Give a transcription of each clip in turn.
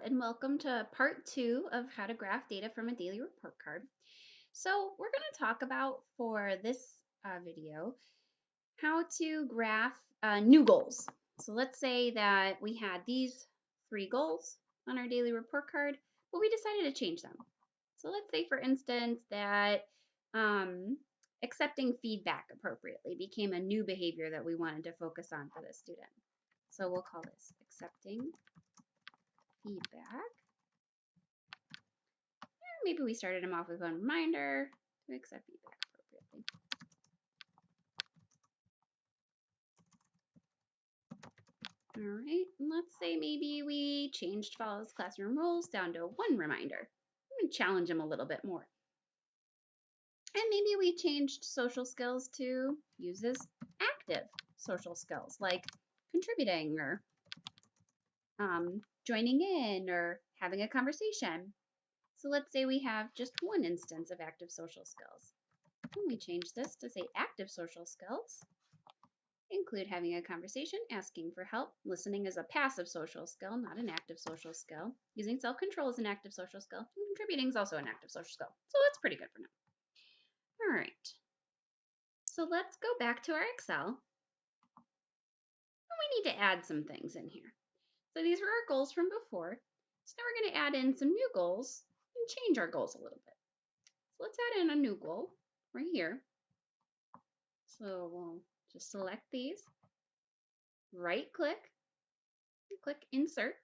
and welcome to part 2 of how to graph data from a daily report card. So we're going to talk about, for this video, how to graph new goals. So let's say that we had these 3 goals on our daily report card, but we decided to change them. So let's say, for instance, that accepting feedback appropriately became a new behavior that we wanted to focus on for the student. So we'll call this accepting feedback. Or maybe we started them off with one reminder to accept feedback appropriately. All right, let's say maybe we changed follows classroom rules down to one reminder. I'm going to challenge them a little bit more. And maybe we changed social skills to uses active social skills, like contributing or joining in or having a conversation. So let's say we have just one instance of active social skills. And we change this to say active social skills include having a conversation, asking for help. Listening is a passive social skill, not an active social skill. Using self-control is an active social skill. And contributing is also an active social skill. So that's pretty good for now. All right. So let's go back to our Excel. And we need to add some things in here. So these were our goals from before. So now we're going to add in some new goals and change our goals a little bit. So let's add in a new goal right here. So we'll just select these, right click, and click insert.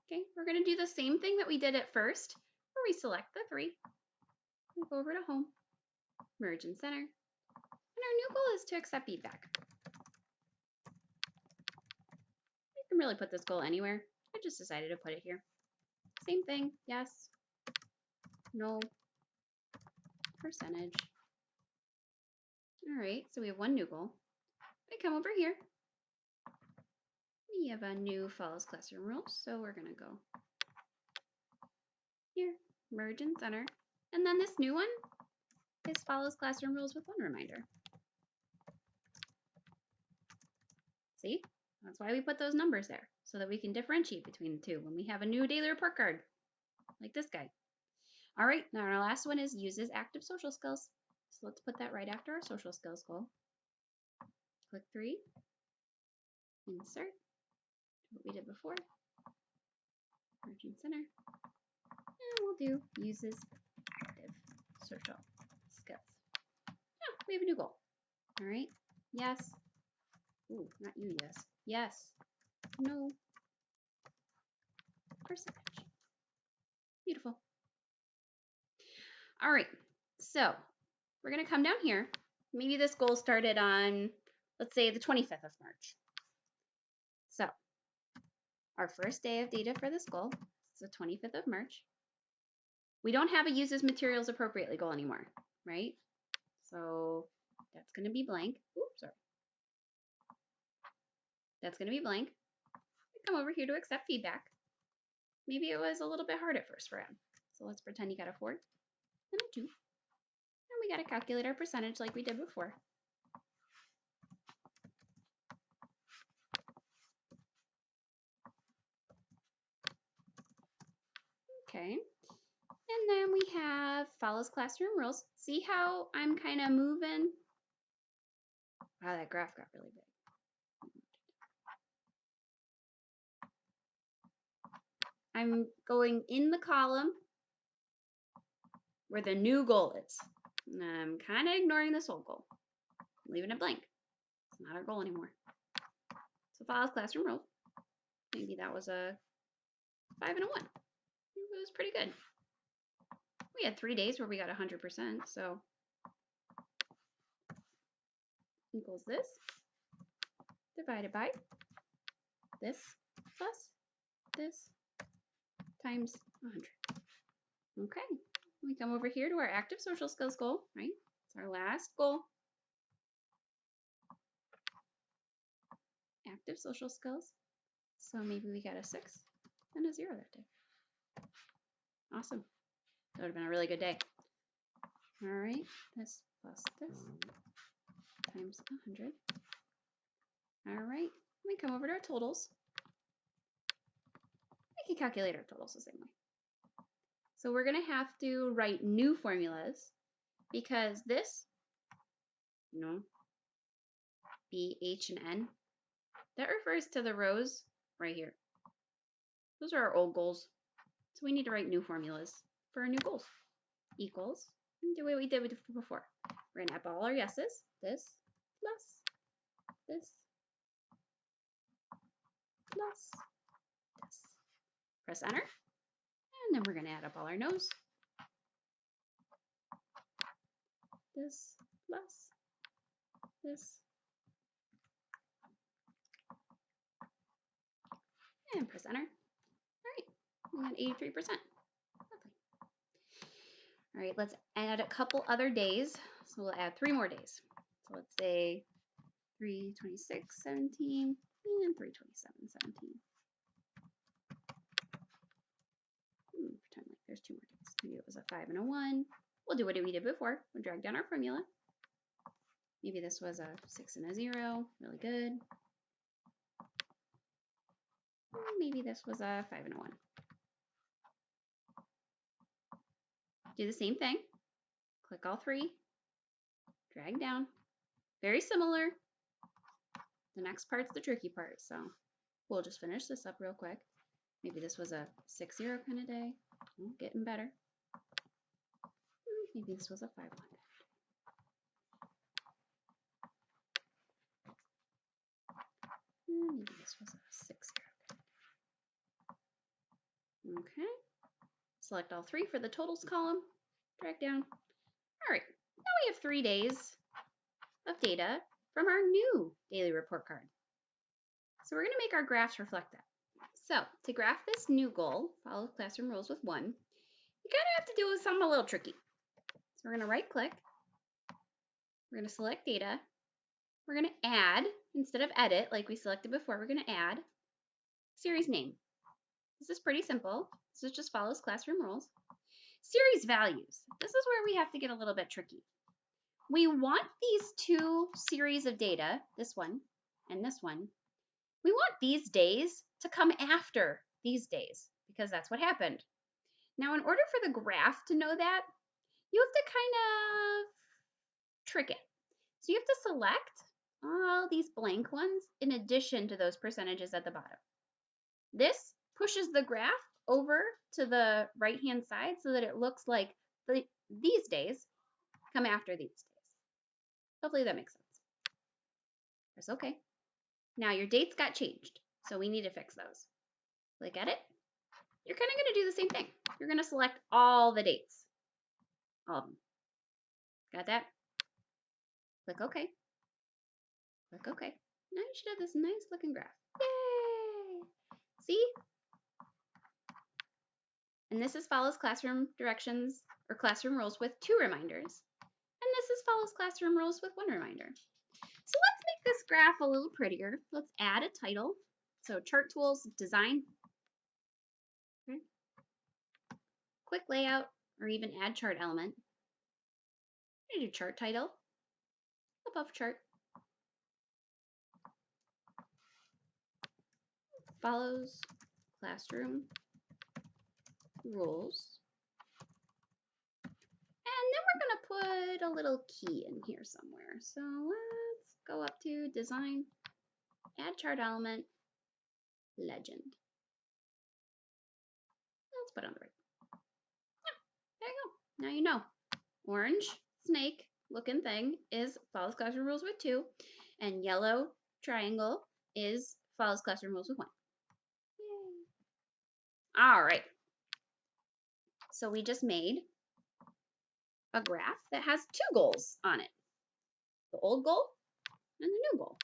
Okay, we're going to do the same thing that we did at first, where we select the 3, we go over to home, merge and center, and our new goal is to accept feedback. You can really put this goal anywhere. I just decided to put it here. Same thing, yes, no, percentage. All right, so we have one new goal. I come over here. We have a new follows classroom rules, so we're going to go here, merge and center, and then this new one is follows classroom rules with one reminder. See, that's why we put those numbers there, so that we can differentiate between the two when we have a new daily report card, like this guy. All right, now our last one is uses active social skills. So let's put that right after our social skills goal. Click 3, insert, what we did before, merge and center, and we'll do uses active social skills. Oh, we have a new goal. All right, yes, ooh, not you, yes, yes, no, percentage. Beautiful. All right, so we're going to come down here. Maybe this goal started on, let's say, the 25th of March. So our first day of data for this goal is the 25th of March. We don't have a uses materials appropriately goal anymore, right? So that's going to be blank. Oops, sorry. That's going to be blank. We come over here to accept feedback. Maybe it was a little bit hard at first for him. So let's pretend he got a 4 and a 2. And we got to calculate our percentage like we did before. Okay. And then we have follows classroom rules. See how I'm kind of moving? Wow, that graph got really big. I'm going in the column where the new goal is. And I'm kind of ignoring this old goal. I'm leaving it blank. It's not our goal anymore. So follows classroom rules. Maybe that was a 5 and a 1. It was pretty good. We had 3 days where we got 100%, so equals this divided by this plus this times 100. Okay, we come over here to our active social skills goal, right? It's our last goal. Active social skills. So maybe we got a 6 and a 0 that day. Awesome. That would have been a really good day. All right, this plus this times 100. All right, we come over to our totals. can calculate our totals the same way. So we're going to have to write new formulas because this, B, H, and N, that refers to the rows right here. Those are our old goals. So we need to write new formulas for our new goals. Equals, do what we did before. We're going to add all our yeses. This plus this plus this. Press enter. And then we're going to add up all our no's. This plus this. And press enter. All right, we got 83%. Lovely. All right, let's add a couple other days. So we'll add 3 more days. So let's say 3/26/17 and 3/27/17. Pretend like there's 2 more days. Maybe it was a 5 and a 1. We'll do what we did before. We'll drag down our formula. Maybe this was a 6 and a 0. Really good. Maybe this was a 5 and a 1. Do the same thing. Click all 3. Drag down. Very similar. The next part's the tricky part, so we'll just finish this up real quick. Maybe this was a 6-0 kind of day. Getting better. Maybe this was a 5-1. Maybe this was a 6-0. Okay. Select all 3 for the totals column. Drag down. All right. Now we have 3 days of data from our new daily report card. So we're going to make our graphs reflect that. So to graph this new goal, follow classroom rules with 1, you kind of have to do something a little tricky. So we're going to right click. We're going to select data. We're going to add, instead of edit like we selected before, we're going to add series name. This is pretty simple. This just follows classroom rules. Series values. This is where we have to get a little bit tricky. We want these 2 series of data, this one and this one, we want these days to come after these days because that's what happened. Now, in order for the graph to know that, you have to kind of trick it. So you have to select all these blank ones in addition to those percentages at the bottom. This pushes the graph over to the right-hand side so that it looks like these days come after these days. Hopefully that makes sense. Press OK. Now your dates got changed, so we need to fix those. Click Edit. You're kind of going to do the same thing. You're going to select all the dates. All of them. Got that? Click OK. Click OK. Now you should have this nice looking graph. Yay! See? And this is follows classroom directions or classroom rules with 2 reminders. And this is follows classroom rules with 1 reminder. So let's make this graph a little prettier. Let's add a title. So chart tools, design. Okay. Quick layout or even add chart element. I'm going to do chart title. Above chart. Follows classroom rules. And then we're going to put a little key in here somewhere. So let's go up to design, add chart element, legend. Let's put it on the right. Yeah, there you go. Now you know. Orange snake looking thing is follows classroom rules with 2, and yellow triangle is follows classroom rules with 1. Yay. All right. So we just made a graph that has 2 goals on it. The old goal and the new goal.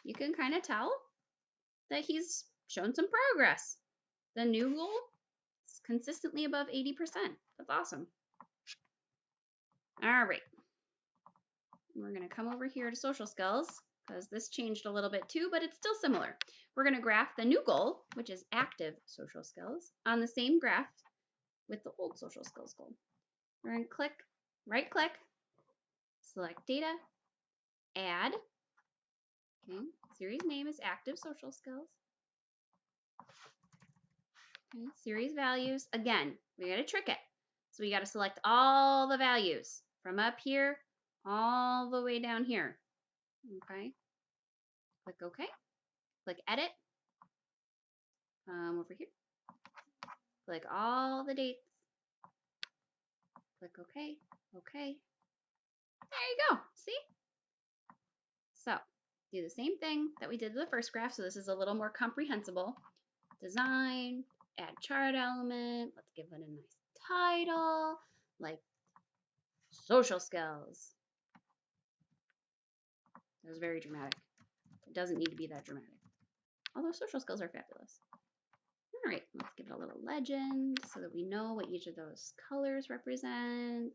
You can kind of tell that he's shown some progress. The new goal is consistently above 80%. That's awesome. All right. We're going to come over here to social skills because this changed a little bit too, but it's still similar. We're going to graph the new goal, which is active social skills, on the same graph with the old social skills goal. We're going to click, right click, select data, add. Okay, series name is active social skills. Okay, series values. Again, we got to trick it. So we got to select all the values from up here all the way down here. Okay. Click OK. Click Edit. Over here. Click all the dates. Click OK. OK. There you go. See? So do the same thing that we did in the first graph. So this is a little more comprehensible. Design, add chart element. Let's give it a nice title, like social skills. That was very dramatic. It doesn't need to be that dramatic. Although social skills are fabulous. All right, let's give it a little legend so that we know what each of those colors represent.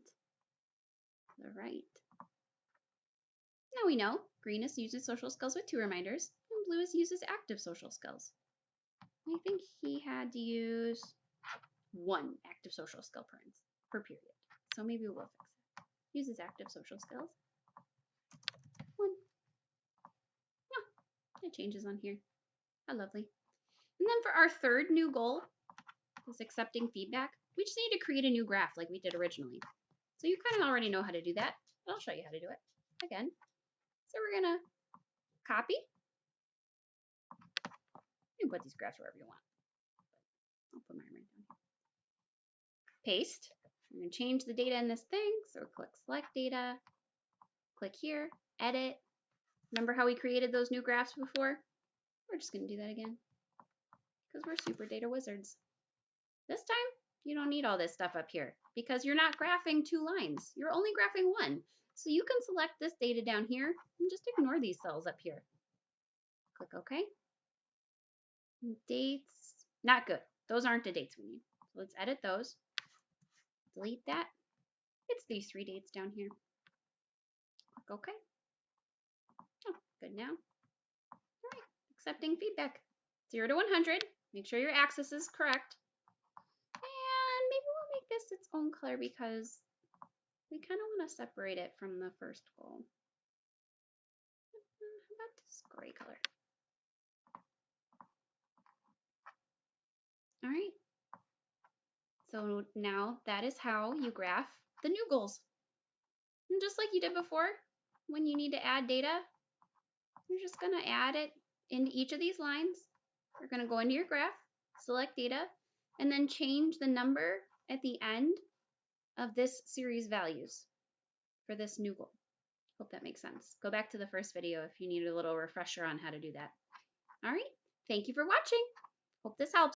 All right. Now we know green is uses social skills with 2 reminders, and blue is uses active social skills. I think he had to use 1 active social skill per period. So maybe we'll fix it. Uses active social skills. 1. Oh, it changes on here. How lovely. And then for our third new goal, is accepting feedback, we just need to create a new graph like we did originally. So you kind of already know how to do that, but I'll show you how to do it again. So we're going to copy. You can put these graphs wherever you want. I'll put mine right down here. Paste. I'm going to change the data in this thing. So click Select Data. Click here. Edit. Remember how we created those new graphs before? We're just going to do that again because we're super data wizards. This time, you don't need all this stuff up here because you're not graphing 2 lines. You're only graphing 1. So you can select this data down here and just ignore these cells up here. Click OK. Dates, not good. Those aren't the dates we need. So let's edit those. Delete that. It's these 3 dates down here. Click OK. Oh, good now. All right, accepting feedback. 0 to 100. Make sure your axis is correct. And maybe we'll make this its own color because we kind of want to separate it from the first goal. How about this gray color? All right. So now that is how you graph the new goals. And just like you did before, when you need to add data, you're just going to add it into each of these lines. You're going to go into your graph, select data, and then change the number at the end of this series values for this new goal. Hope that makes sense. Go back to the first video if you need a little refresher on how to do that. All right. Thank you for watching. Hope this helps.